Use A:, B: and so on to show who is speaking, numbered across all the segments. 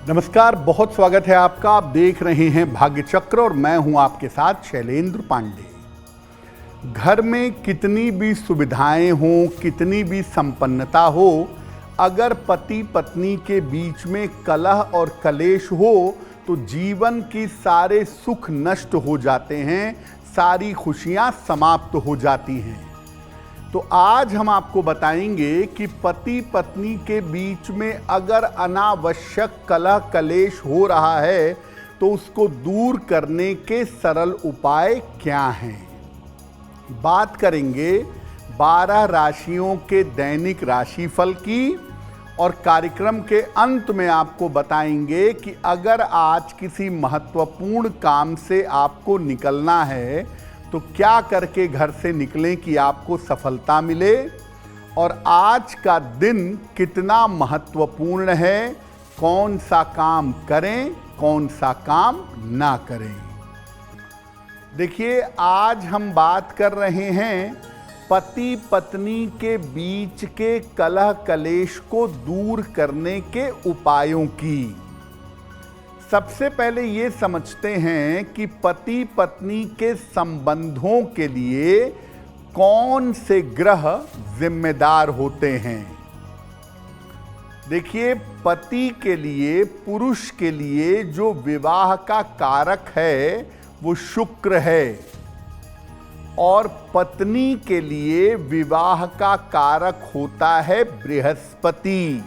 A: नमस्कार, बहुत स्वागत है आपका। आप देख रहे हैं भाग्य चक्र और मैं हूं आपके साथ शैलेंद्र पांडे। घर में कितनी भी सुविधाएं हों, कितनी भी संपन्नता हो, अगर पति पत्नी के बीच में कलह और कलेश हो तो जीवन की सारे सुख नष्ट हो जाते हैं, सारी खुशियां समाप्त हो जाती हैं। तो आज हम आपको बताएंगे कि पति पत्नी के बीच में अगर अनावश्यक कलह कलेश हो रहा है तो उसको दूर करने के सरल उपाय क्या हैं। बात करेंगे 12 राशियों के दैनिक राशिफल की और कार्यक्रम के अंत में आपको बताएंगे कि अगर आज किसी महत्वपूर्ण काम से आपको निकलना है तो क्या करके घर से निकलें कि आपको सफलता मिले, और आज का दिन कितना महत्वपूर्ण है, कौन सा काम करें, कौन सा काम ना करें। देखिए, आज हम बात कर रहे हैं पति पत्नी के बीच के कलह कलेश को दूर करने के उपायों की। सबसे पहले ये समझते हैं कि पति पत्नी के संबंधों के लिए कौन से ग्रह जिम्मेदार होते हैं। देखिए, पति के लिए, पुरुष के लिए जो विवाह का कारक है वो शुक्र है, और पत्नी के लिए विवाह का कारक होता है बृहस्पति।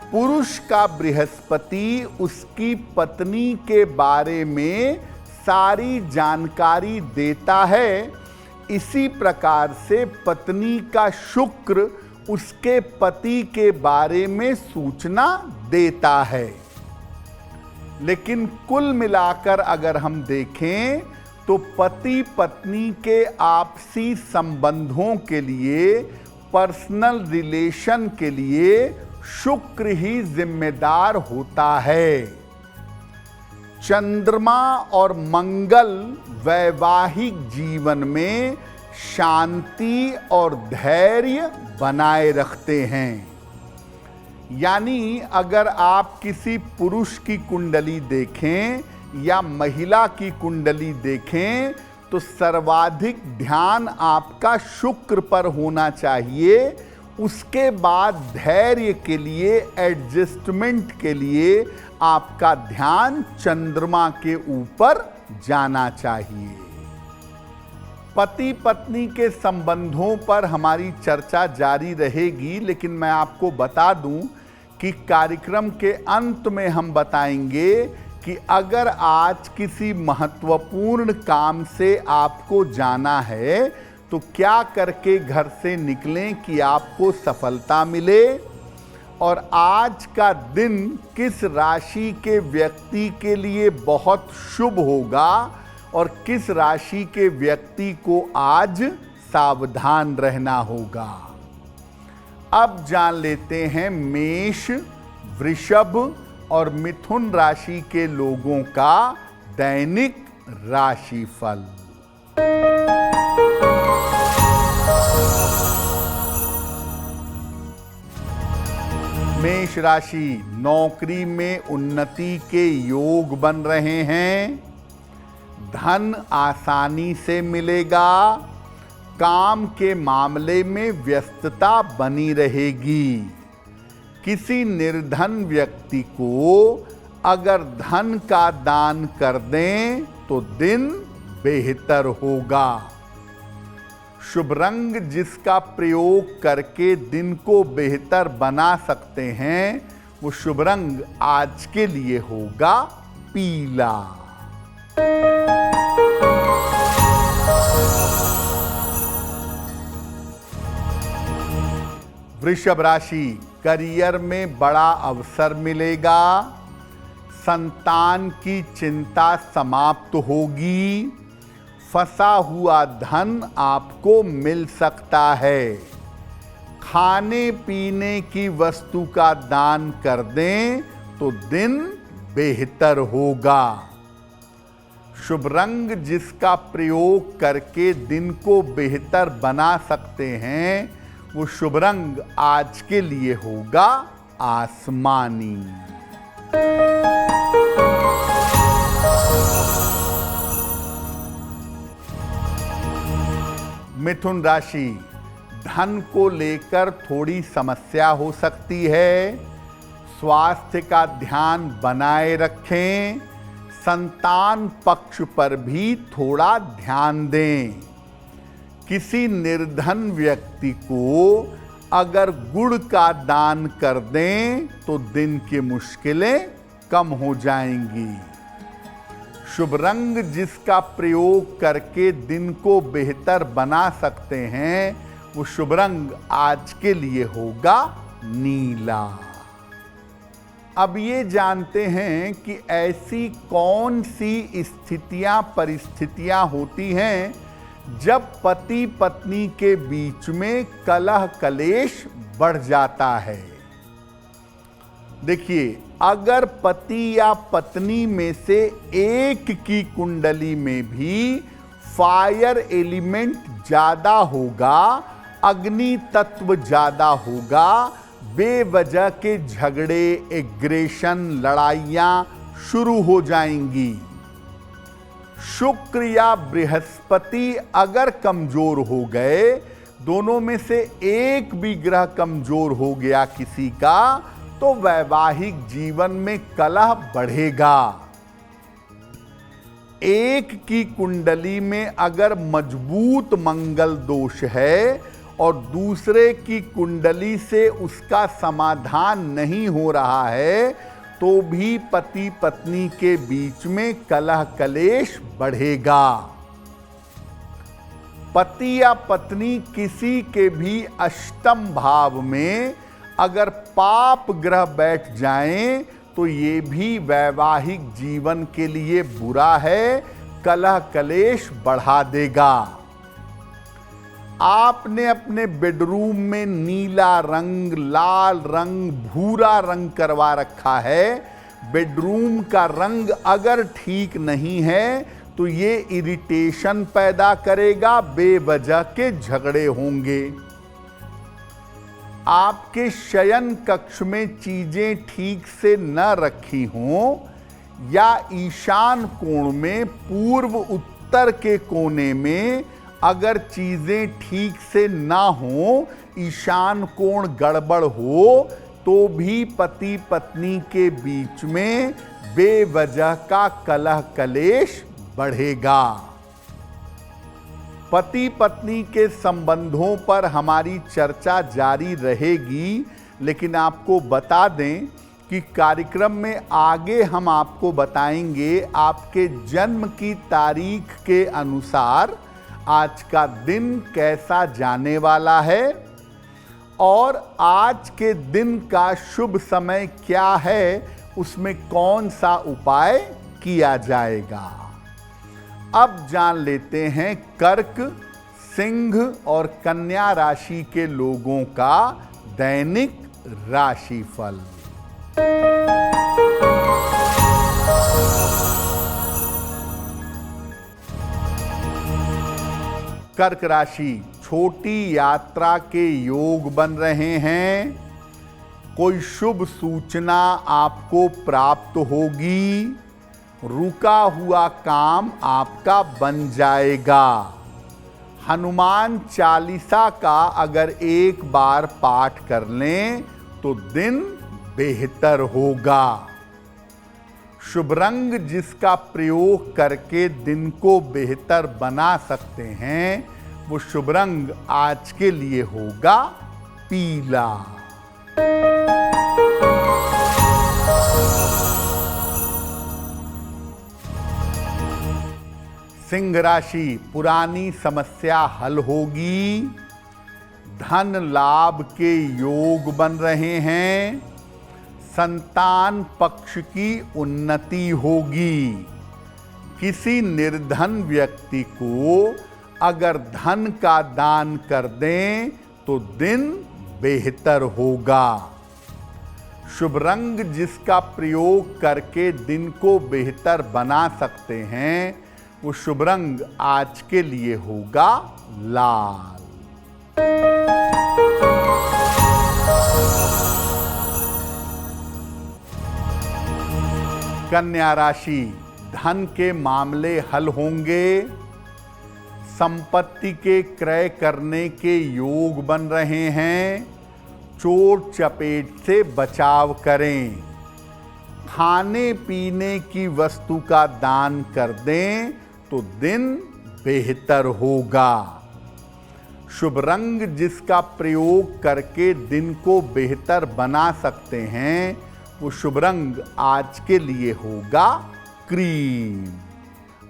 A: पुरुष का बृहस्पति उसकी पत्नी के बारे में सारी जानकारी देता है, इसी प्रकार से पत्नी का शुक्र उसके पति के बारे में सूचना देता है। लेकिन कुल मिलाकर अगर हम देखें तो पति पत्नी के आपसी संबंधों के लिए, पर्सनल रिलेशन के लिए शुक्र ही जिम्मेदार होता है। चंद्रमा और मंगल वैवाहिक जीवन में शांति और धैर्य बनाए रखते हैं। यानी अगर आप किसी पुरुष की कुंडली देखें या महिला की कुंडली देखें तो सर्वाधिक ध्यान आपका शुक्र पर होना चाहिए। उसके बाद धैर्य के लिए, एडजस्टमेंट के लिए आपका ध्यान चंद्रमा के ऊपर जाना चाहिए। पति पत्नी के संबंधों पर हमारी चर्चा जारी रहेगी, लेकिन मैं आपको बता दूं कि कार्यक्रम के अंत में हम बताएंगे कि अगर आज किसी महत्वपूर्ण काम से आपको जाना है तो क्या करके घर से निकलें कि आपको सफलता मिले, और आज का दिन किस राशि के व्यक्ति के लिए बहुत शुभ होगा और किस राशि के व्यक्ति को आज सावधान रहना होगा। अब जान लेते हैं मेष, वृषभ और मिथुन राशि के लोगों का दैनिक राशिफल। मेष राशि, नौकरी में उन्नति के योग बन रहे हैं, धन आसानी से मिलेगा, काम के मामले में व्यस्तता बनी रहेगी। किसी निर्धन व्यक्ति को अगर धन का दान कर दें तो दिन बेहतर होगा। शुभ रंग जिसका प्रयोग करके दिन को बेहतर बना सकते हैं वो शुभ रंग आज के लिए होगा पीला। वृषभ राशि, करियर में बड़ा अवसर मिलेगा, संतान की चिंता समाप्त होगी, फंसा हुआ धन आपको मिल सकता है। खाने पीने की वस्तु का दान कर दें तो दिन बेहतर होगा। शुभ रंग जिसका प्रयोग करके दिन को बेहतर बना सकते हैं वो शुभ रंग आज के लिए होगा आसमानी। मिथुन राशि, धन को लेकर थोड़ी समस्या हो सकती है। स्वास्थ्य का ध्यान बनाए रखें। संतान पक्ष पर भी थोड़ा ध्यान दें। किसी निर्धन व्यक्ति को अगर गुड़ का दान कर दें तो दिन की मुश्किलें कम हो जाएंगी। शुभ रंग जिसका प्रयोग करके दिन को बेहतर बना सकते हैं, वो शुभ रंग आज के लिए होगा नीला। अब ये जानते हैं कि ऐसी कौन सी स्थितियां परिस्थितियां होती हैं जब पति पत्नी के बीच में कलह कलेश बढ़ जाता है। देखिए, अगर पति या पत्नी में से एक की कुंडली में भी फायर एलिमेंट ज्यादा होगा, अग्नि तत्व ज्यादा होगा, बेवजह के झगड़े, एग्रेशन, लड़ाइयां शुरू हो जाएंगी। शुक्र या बृहस्पति अगर कमजोर हो गए, दोनों में से एक भी ग्रह कमजोर हो गया किसी का, तो वैवाहिक जीवन में कलह बढ़ेगा। एक की कुंडली में अगर मजबूत मंगल दोष है और दूसरे की कुंडली से उसका समाधान नहीं हो रहा है, तो भी पति पत्नी के बीच में कलह कलेश बढ़ेगा। पति या पत्नी किसी के भी अष्टम भाव में अगर पाप ग्रह बैठ जाएं, तो ये भी वैवाहिक जीवन के लिए बुरा है, कलह कलेश बढ़ा देगा। आपने अपने बेडरूम में नीला रंग, लाल रंग, भूरा रंग करवा रखा है। बेडरूम का रंग अगर ठीक नहीं है तो ये इरिटेशन पैदा करेगा, बेवजह के झगड़े होंगे। आपके शयन कक्ष में चीजें ठीक से न रखी हों या ईशान कोण में पूर्व उत्तर के कोने में अगर चीजें ठीक से ना हो, ईशान कोण गड़बड़ हो, तो भी पति पत्नी के बीच में बेवजह का कलह कलेश बढ़ेगा। पति पत्नी के संबंधों पर हमारी चर्चा जारी रहेगी, लेकिन आपको बता दें कि कार्यक्रम में आगे हम आपको बताएंगे आपके जन्म की तारीख के अनुसार आज का दिन कैसा जाने वाला है और आज के दिन का शुभ समय क्या है, उसमें कौन सा उपाय किया जाएगा। अब जान लेते हैं कर्क, सिंह और कन्या राशि के लोगों का दैनिक राशिफल। कर्क राशि, छोटी यात्रा के योग बन रहे हैं। कोई शुभ सूचना आपको प्राप्त होगी। रुका हुआ काम आपका बन जाएगा। हनुमान चालीसा का अगर एक बार पाठ कर लें तो दिन बेहतर होगा। शुभ रंग जिसका प्रयोग करके दिन को बेहतर बना सकते हैं, वो शुभ रंग आज के लिए होगा पीला। सिंह राशि, पुरानी समस्या हल होगी। धन लाभ के योग बन रहे हैं। संतान पक्ष की उन्नति होगी। किसी निर्धन व्यक्ति को अगर धन का दान कर दें तो दिन बेहतर होगा। शुभ रंग जिसका प्रयोग करके दिन को बेहतर बना सकते हैं, वो शुभ रंग आज के लिए होगा लाल। कन्या राशि, धन के मामले हल होंगे। संपत्ति के क्रय करने के योग बन रहे हैं। चोट चपेट से बचाव करें। खाने पीने की वस्तु का दान कर दें तो दिन बेहतर होगा। शुभ रंग जिसका प्रयोग करके दिन को बेहतर बना सकते हैं, वो शुभ रंग आज के लिए होगा क्रीम।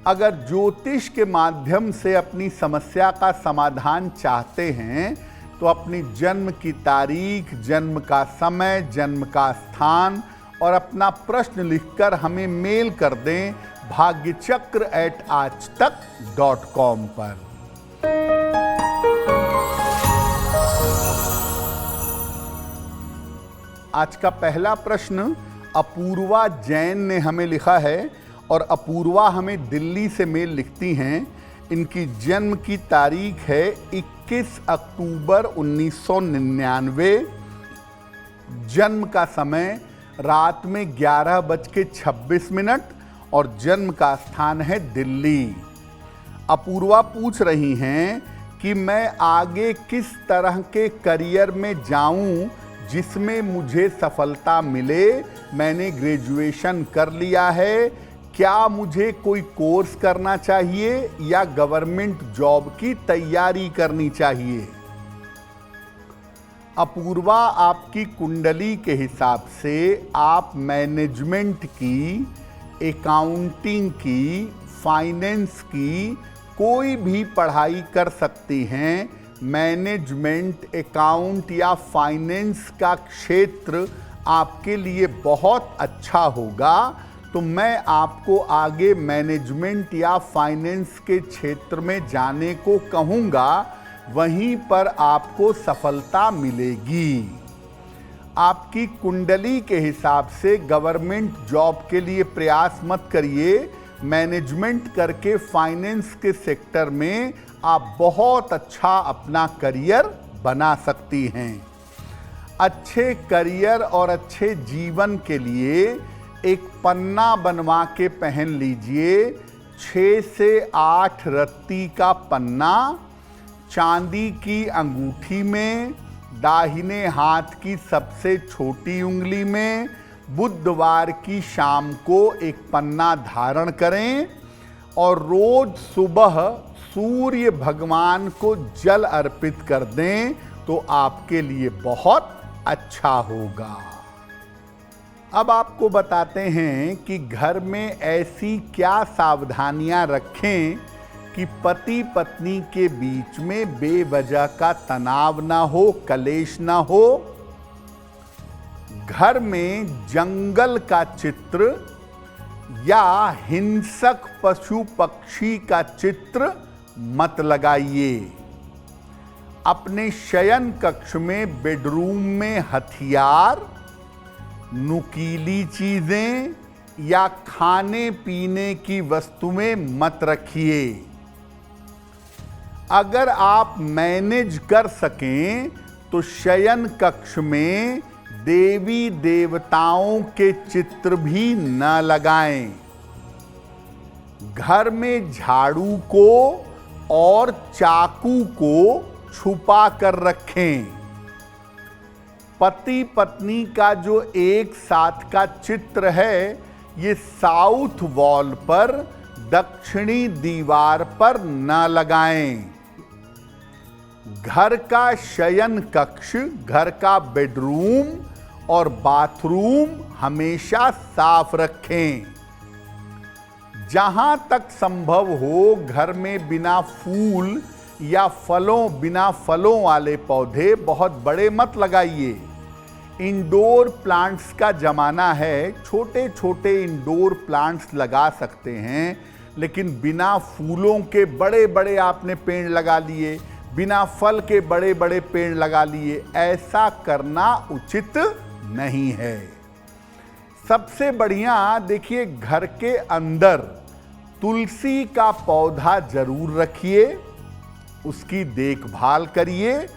A: अगर ज्योतिष के माध्यम से अपनी समस्या का समाधान चाहते हैं तो अपनी जन्म की तारीख, जन्म का समय, जन्म का स्थान और अपना प्रश्न लिखकर हमें मेल कर दें bhagyachakra@aajtak.com पर। आज का पहला प्रश्न अपूर्वा जैन ने हमें लिखा है और अपूर्वा हमें दिल्ली से मेल लिखती हैं। इनकी जन्म की तारीख है 21 अक्टूबर 1999। जन्म का समय रात में 11:26 और जन्म का स्थान है दिल्ली। अपूर्वा पूछ रही हैं कि मैं आगे किस तरह के करियर में जाऊं जिसमें मुझे सफलता मिले। मैंने ग्रेजुएशन कर लिया है, क्या मुझे कोई कोर्स करना चाहिए या गवर्नमेंट जॉब की तैयारी करनी चाहिए। अपूर्वा, आपकी कुंडली के हिसाब से आप मैनेजमेंट की, अकाउंटिंग की, फाइनेंस की कोई भी पढ़ाई कर सकती हैं। मैनेजमेंट, अकाउंट या फाइनेंस का क्षेत्र आपके लिए बहुत अच्छा होगा, तो मैं आपको आगे मैनेजमेंट या फाइनेंस के क्षेत्र में जाने को कहूँगा। वहीं पर आपको सफलता मिलेगी। आपकी कुंडली के हिसाब से गवर्नमेंट जॉब के लिए प्रयास मत करिए। मैनेजमेंट करके फाइनेंस के सेक्टर में आप बहुत अच्छा अपना करियर बना सकती हैं। अच्छे करियर और अच्छे जीवन के लिए एक पन्ना बनवा के पहन लीजिए। 6 से 8 रत्ती का पन्ना चांदी की अंगूठी में, दाहिने हाथ की सबसे छोटी उंगली में, बुधवार की शाम को एक पन्ना धारण करें और रोज सुबह सूर्य भगवान को जल अर्पित कर दें तो आपके लिए बहुत अच्छा होगा। अब आपको बताते हैं कि घर में ऐसी क्या सावधानियां रखें कि पति पत्नी के बीच में बेवजह का तनाव ना हो, कलेश ना हो। घर में जंगल का चित्र या हिंसक पशु पक्षी का चित्र मत लगाइए। अपने शयन कक्ष में, बेडरूम में हथियार, नुकीली चीजें या खाने पीने की वस्तुएं मत रखिए। अगर आप मैनेज कर सकें तो शयन कक्ष में देवी देवताओं के चित्र भी न लगाएं। घर में झाड़ू को और चाकू को छुपा कर रखें। पति पत्नी का जो एक साथ का चित्र है, ये साउथ वॉल पर, दक्षिणी दीवार पर न लगाएं। घर का शयन कक्ष, घर का बेडरूम और बाथरूम हमेशा साफ रखें। जहां तक संभव हो घर में बिना फूल या बिना फलों वाले पौधे बहुत बड़े मत लगाइए। इंडोर प्लांट्स का जमाना है, छोटे छोटे इंडोर प्लांट्स लगा सकते हैं, लेकिन बिना फूलों के बड़े बड़े आपने पेड़ लगा लिए, बिना फल के बड़े बड़े पेड़ लगा लिए, ऐसा करना उचित नहीं है। सबसे बढ़िया देखिए, घर के अंदर तुलसी का पौधा जरूर रखिए, उसकी देखभाल करिए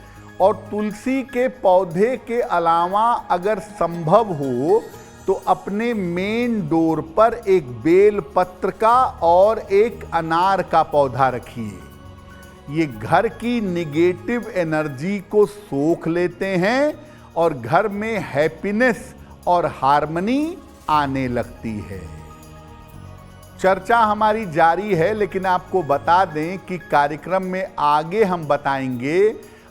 A: और तुलसी के पौधे के अलावा अगर संभव हो तो अपने मेन डोर पर एक बेल पत्र का और एक अनार का पौधा रखिए। ये घर की निगेटिव एनर्जी को सोख लेते हैं और घर में हैप्पीनेस और हार्मनी आने लगती है। चर्चा हमारी जारी है, लेकिन आपको बता दें कि कार्यक्रम में आगे हम बताएंगे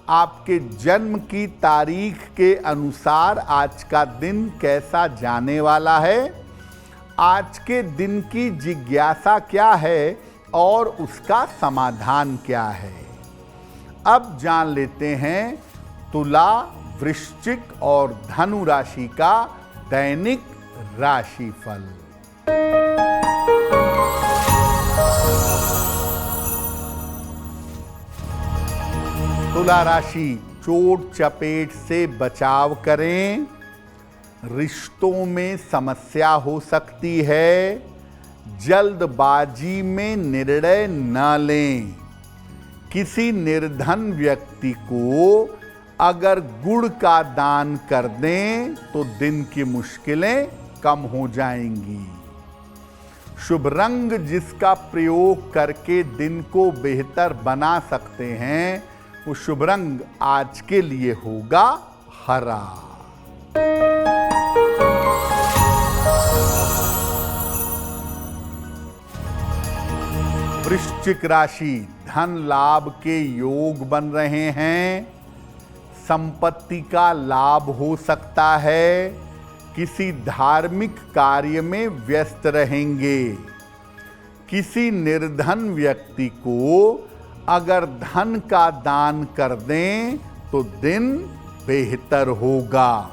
A: आपके जन्म की तारीख के अनुसार आज का दिन कैसा जाने वाला है, आज के दिन की जिज्ञासा क्या है और उसका समाधान क्या है। अब जान लेते हैं तुला, वृश्चिक और धनु राशि का दैनिक राशिफल। तुला राशि, चोट चपेट से बचाव करें। रिश्तों में समस्या हो सकती है। जल्दबाजी में निर्णय न लें। किसी निर्धन व्यक्ति को अगर गुड़ का दान कर दें तो दिन की मुश्किलें कम हो जाएंगी। शुभ रंग जिसका प्रयोग करके दिन को बेहतर बना सकते हैं, वो शुभ रंग आज के लिए होगा हरा। वृश्चिक राशि, धन लाभ के योग बन रहे हैं। संपत्ति का लाभ हो सकता है। किसी धार्मिक कार्य में व्यस्त रहेंगे। किसी निर्धन व्यक्ति को अगर धन का दान कर दें तो दिन बेहतर होगा।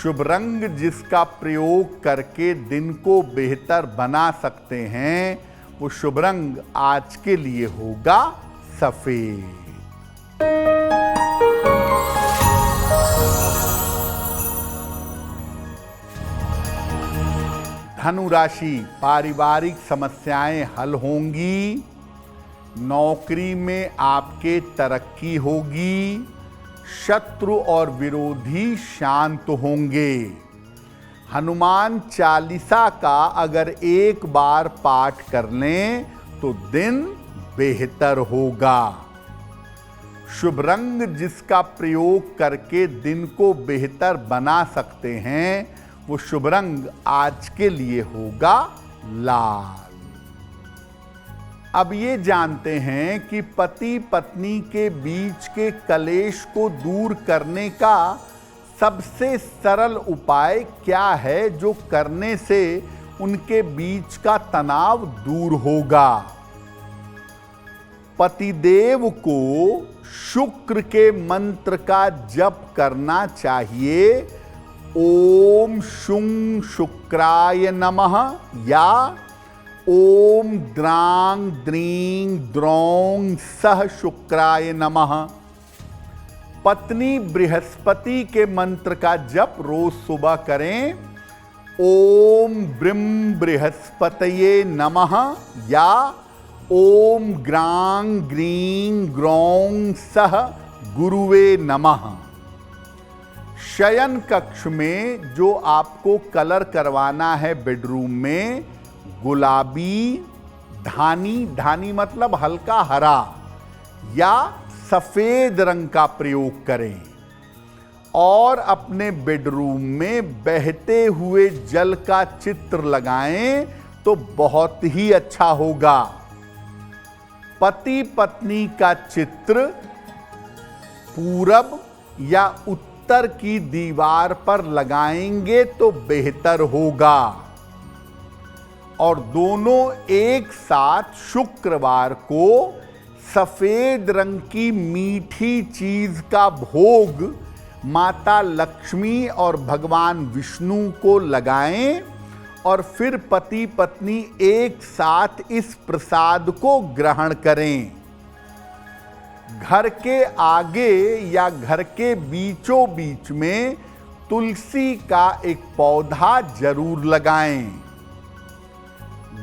A: शुभ रंग जिसका प्रयोग करके दिन को बेहतर बना सकते हैं, वो शुभ रंग आज के लिए होगा सफेद। धनु राशि, पारिवारिक समस्याएं हल होंगी। नौकरी में आपके तरक्की होगी। शत्रु और विरोधी शांत होंगे। हनुमान चालीसा का अगर एक बार पाठ कर लें तो दिन बेहतर होगा। शुभ रंग जिसका प्रयोग करके दिन को बेहतर बना सकते हैं, वो शुभ रंग आज के लिए होगा लाल। अब ये जानते हैं कि पति पत्नी के बीच के कलेश को दूर करने का सबसे सरल उपाय क्या है, जो करने से उनके बीच का तनाव दूर होगा। पतिदेव को शुक्र के मंत्र का जप करना चाहिए। ओम शुं शुक्राय नमः या ओम द्रांग द्रीं द्रौं सह शुक्राय नमः। पत्नी बृहस्पति के मंत्र का जप रोज सुबह करें। ओम ब्रिं बृहस्पतये नमः या ओम ग्रां ग्रीं ग्रौं सह गुरुवे नमः। शयन कक्ष में जो आपको कलर करवाना है बेडरूम में, गुलाबी, धानी मतलब हल्का हरा या सफेद रंग का प्रयोग करें और अपने बेडरूम में बहते हुए जल का चित्र लगाएं तो बहुत ही अच्छा होगा। पति पत्नी का चित्र पूरब या उत्तर की दीवार पर लगाएंगे तो बेहतर होगा। और दोनों एक साथ शुक्रवार को सफेद रंग की मीठी चीज का भोग माता लक्ष्मी और भगवान विष्णु को लगाएं और फिर पति पत्नी एक साथ इस प्रसाद को ग्रहण करें। घर के आगे या घर के बीचों बीच में तुलसी का एक पौधा जरूर लगाएं।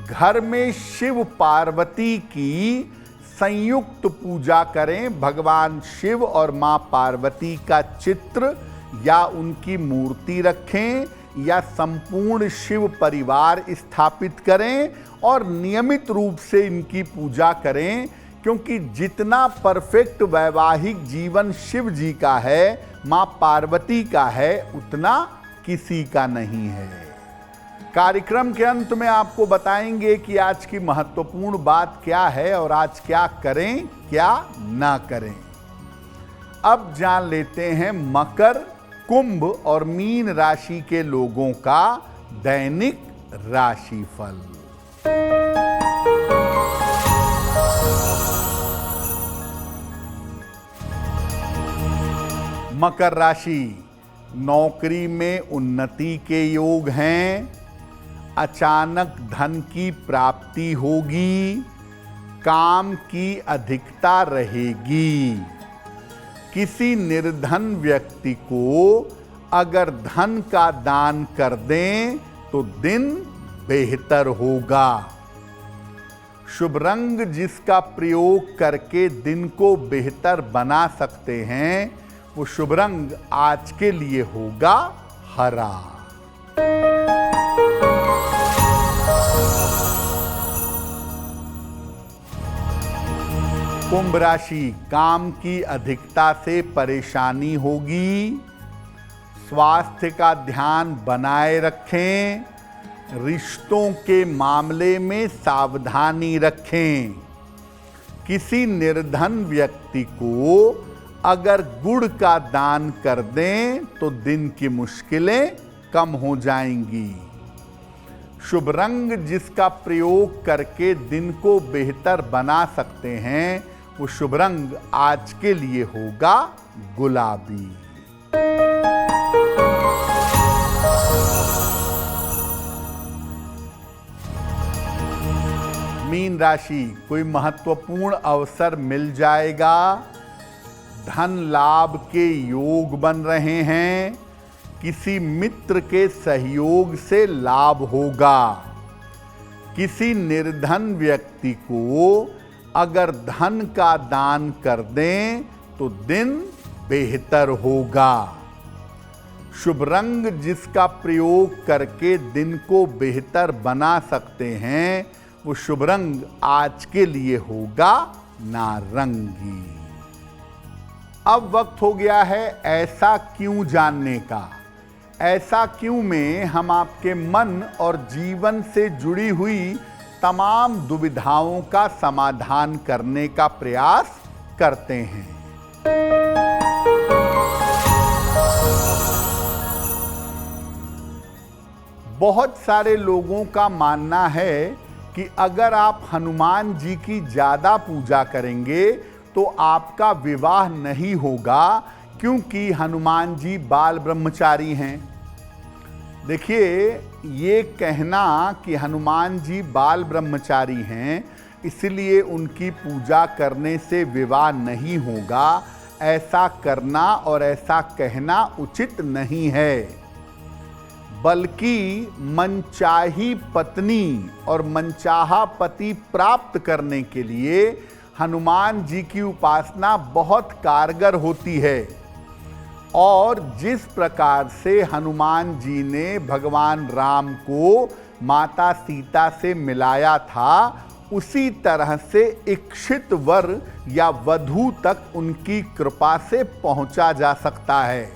A: घर में शिव पार्वती की संयुक्त पूजा करें। भगवान शिव और मां पार्वती का चित्र या उनकी मूर्ति रखें या संपूर्ण शिव परिवार स्थापित करें और नियमित रूप से इनकी पूजा करें, क्योंकि जितना परफेक्ट वैवाहिक जीवन शिव जी का है, मां पार्वती का है, उतना किसी का नहीं है। कार्यक्रम के अंत में आपको बताएंगे कि आज की महत्वपूर्ण बात क्या है और आज क्या करें क्या ना करें। अब जान लेते हैं मकर, कुंभ और मीन राशि के लोगों का दैनिक राशिफल। मकर राशि, नौकरी में उन्नति के योग हैं, अचानक धन की प्राप्ति होगी, काम की अधिकता रहेगी। किसी निर्धन व्यक्ति को अगर धन का दान कर दें तो दिन बेहतर होगा। शुभ रंग जिसका प्रयोग करके दिन को बेहतर बना सकते हैं, वो शुभ रंग आज के लिए होगा हरा। कुंभ राशि, काम की अधिकता से परेशानी होगी, स्वास्थ्य का ध्यान बनाए रखें, रिश्तों के मामले में सावधानी रखें। किसी निर्धन व्यक्ति को अगर गुड़ का दान कर दें तो दिन की मुश्किलें कम हो जाएंगी। शुभ रंग जिसका प्रयोग करके दिन को बेहतर बना सकते हैं, वो शुभ रंग आज के लिए होगा गुलाबी। मीन राशि, कोई महत्वपूर्ण अवसर मिल जाएगा, धन लाभ के योग बन रहे हैं, किसी मित्र के सहयोग से लाभ होगा। किसी निर्धन व्यक्ति को अगर धन का दान कर दें तो दिन बेहतर होगा। शुभ रंग जिसका प्रयोग करके दिन को बेहतर बना सकते हैं, वो शुभ रंग आज के लिए होगा नारंगी। अब वक्त हो गया है ऐसा क्यों जानने का। ऐसा क्यों में हम आपके मन और जीवन से जुड़ी हुई तमाम दुविधाओं का समाधान करने का प्रयास करते हैं। बहुत सारे लोगों का मानना है कि अगर आप हनुमान जी की ज़्यादा पूजा करेंगे तो आपका विवाह नहीं होगा, क्योंकि हनुमान जी बाल ब्रह्मचारी हैं। देखिए, ये कहना कि हनुमान जी बाल ब्रह्मचारी हैं इसलिए उनकी पूजा करने से विवाह नहीं होगा, ऐसा करना और ऐसा कहना उचित नहीं है। बल्कि मनचाही पत्नी और मनचाहा पति प्राप्त करने के लिए हनुमान जी की उपासना बहुत कारगर होती है। और जिस प्रकार से हनुमान जी ने भगवान राम को माता सीता से मिलाया था, उसी तरह से इच्छित वर या वधू तक उनकी कृपा से पहुंचा जा सकता है।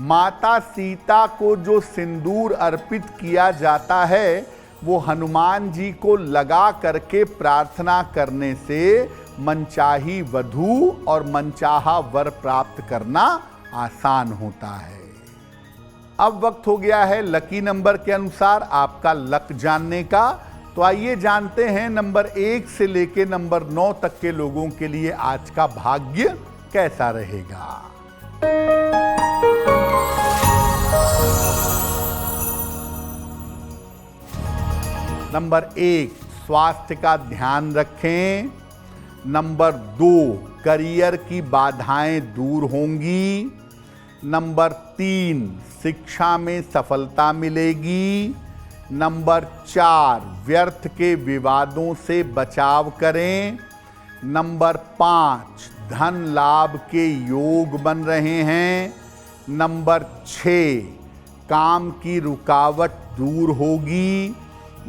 A: माता सीता को जो सिंदूर अर्पित किया जाता है, वो हनुमान जी को लगा करके प्रार्थना करने से मनचाही वधू और मनचाहा वर प्राप्त करना आसान होता है। अब वक्त हो गया है लकी नंबर के अनुसार आपका लक जानने का। तो आइए जानते हैं नंबर 1 से लेकर नंबर 9 तक के लोगों के लिए आज का भाग्य कैसा रहेगा। नंबर 1, स्वास्थ्य का ध्यान रखें। नंबर 2, करियर की बाधाएं दूर होंगी। नंबर 3, शिक्षा में सफलता मिलेगी। नंबर 4, व्यर्थ के विवादों से बचाव करें। नंबर 5, धन लाभ के योग बन रहे हैं। नंबर 6, काम की रुकावट दूर होगी।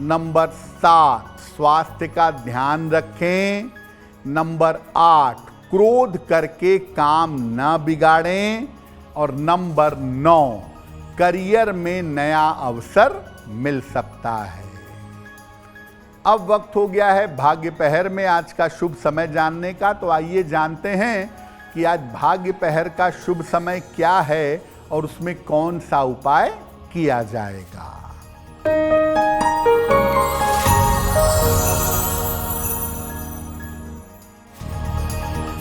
A: नंबर 7, स्वास्थ्य का ध्यान रखें। नंबर 8, क्रोध करके काम न बिगाड़ें। और नंबर 9, करियर में नया अवसर मिल सकता है। अब वक्त हो गया है भाग्य पहर में आज का शुभ समय जानने का। तो आइए जानते हैं कि आज भाग्य पहर का शुभ समय क्या है और उसमें कौन सा उपाय किया जाएगा।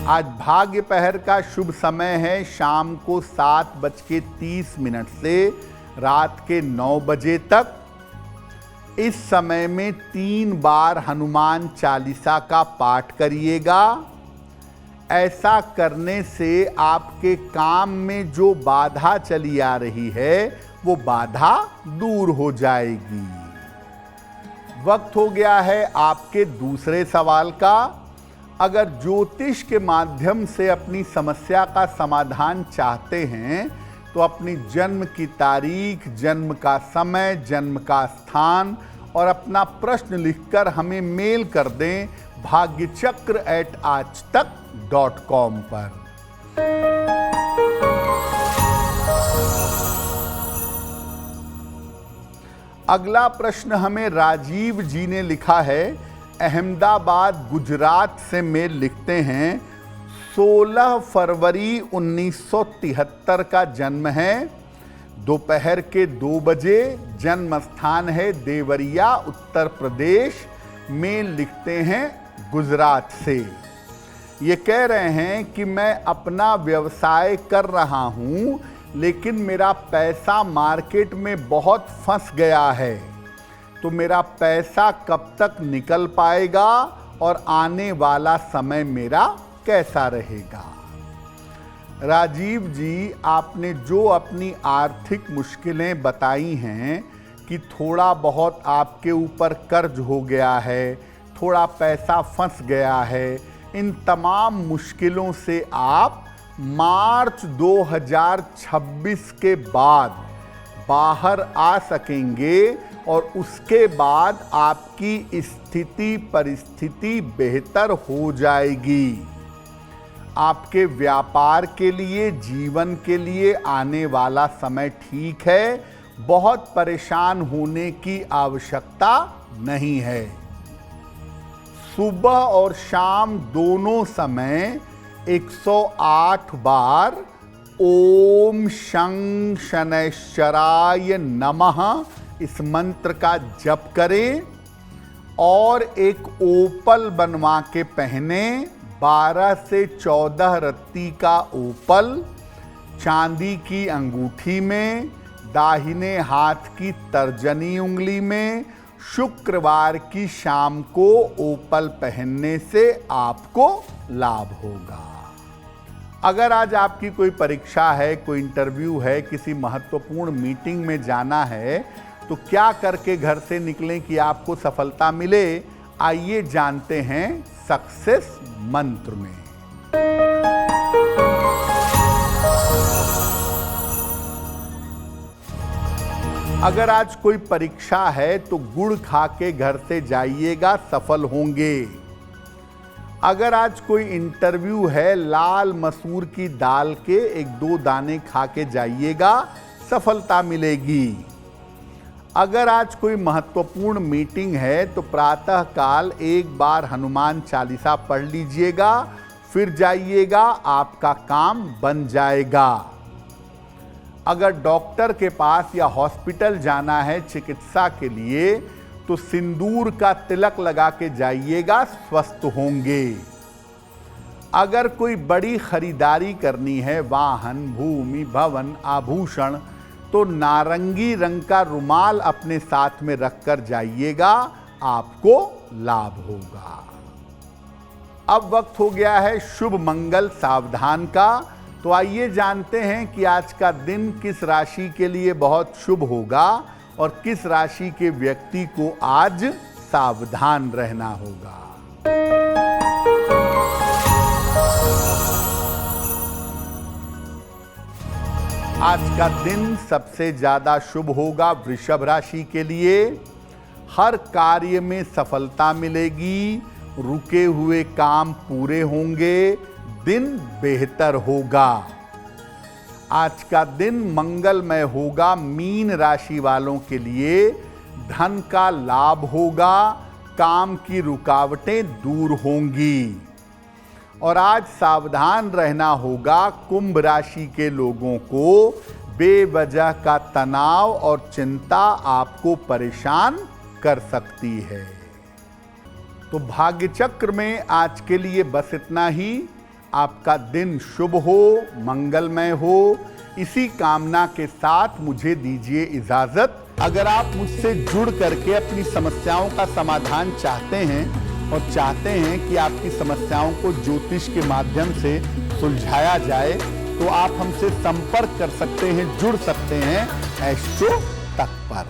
A: आज भाग्य पहर का शुभ समय है शाम को 7:30 से रात के 9 बजे तक। इस समय में 3 बार हनुमान चालीसा का पाठ करिएगा। ऐसा करने से आपके काम में जो बाधा चली आ रही है वो बाधा दूर हो जाएगी। वक्त हो गया है आपके दूसरे सवाल का। अगर ज्योतिष के माध्यम से अपनी समस्या का समाधान चाहते हैं तो अपनी जन्म की तारीख, जन्म का समय, जन्म का स्थान और अपना प्रश्न लिखकर हमें मेल कर दें bhagyachakra@aajtak.com पर। अगला प्रश्न हमें राजीव जी ने लिखा है। अहमदाबाद गुजरात से मेल लिखते हैं। 16 फरवरी 1973 का जन्म है। दोपहर के 2 बजे। जन्म स्थान है देवरिया, उत्तर प्रदेश। मेल लिखते हैं गुजरात से। ये कह रहे हैं कि मैं अपना व्यवसाय कर रहा हूँ लेकिन मेरा पैसा मार्केट में बहुत फंस गया है। तो मेरा पैसा कब तक निकल पाएगा और आने वाला समय मेरा कैसा रहेगा। राजीव जी, आपने जो अपनी आर्थिक मुश्किलें बताई हैं कि थोड़ा बहुत आपके ऊपर कर्ज हो गया है, थोड़ा पैसा फंस गया है, इन तमाम मुश्किलों से आप मार्च 2026 के बाद बाहर आ सकेंगे और उसके बाद आपकी स्थिति परिस्थिति बेहतर हो जाएगी। आपके व्यापार के लिए, जीवन के लिए आने वाला समय ठीक है। बहुत परेशान होने की आवश्यकता नहीं है। सुबह और शाम दोनों समय 108 बार ओम शं शनैश्चराय नमः इस मंत्र का जप करें और एक ओपल बनवा के पहने। 12 से 14 रत्ती का ओपल चांदी की अंगूठी में, दाहिने हाथ की तर्जनी उंगली में। शुक्रवार की शाम को ओपल पहनने से आपको लाभ होगा। अगर आज आपकी कोई परीक्षा है, कोई इंटरव्यू है, किसी महत्वपूर्ण मीटिंग में जाना है तो क्या करके घर से निकलें कि आपको सफलता मिले। आइए जानते हैं सक्सेस मंत्र में। अगर आज कोई परीक्षा है तो गुड़ खा के घर से जाइएगा, सफल होंगे। अगर आज कोई इंटरव्यू है, लाल मसूर की दाल के 1-2 दाने खा के जाइएगा, सफलता मिलेगी। अगर आज कोई महत्वपूर्ण मीटिंग है तो प्रातः काल 1 बार हनुमान चालीसा पढ़ लीजिएगा, फिर जाइएगा, आपका काम बन जाएगा। अगर डॉक्टर के पास या हॉस्पिटल जाना है चिकित्सा के लिए तो सिंदूर का तिलक लगा के जाइएगा, स्वस्थ होंगे। अगर कोई बड़ी खरीदारी करनी है, वाहन, भूमि, भवन, आभूषण, तो नारंगी रंग का रुमाल अपने साथ में रखकर जाइएगा, आपको लाभ होगा। अब वक्त हो गया है शुभ मंगल सावधान का। तो आइए जानते हैं कि आज का दिन किस राशि के लिए बहुत शुभ होगा और किस राशि के व्यक्ति को आज सावधान रहना होगा। आज का दिन सबसे ज्यादा शुभ होगा वृषभ राशि के लिए। हर कार्य में सफलता मिलेगी, रुके हुए काम पूरे होंगे, दिन बेहतर होगा। आज का दिन मंगलमय होगा मीन राशि वालों के लिए। धन का लाभ होगा, काम की रुकावटें दूर होंगी। और आज सावधान रहना होगा कुंभ राशि के लोगों को। बेवजह का तनाव और चिंता आपको परेशान कर सकती है। तो भाग्य चक्र में आज के लिए बस इतना ही। आपका दिन शुभ हो, मंगलमय हो, इसी कामना के साथ मुझे दीजिए इजाजत। अगर आप मुझसे जुड़ करके अपनी समस्याओं का समाधान चाहते हैं और चाहते हैं कि आपकी समस्याओं को ज्योतिष के माध्यम से सुलझाया जाए, तो आप हमसे संपर्क कर सकते हैं, जुड़ सकते हैं एस्ट्रो तक पर।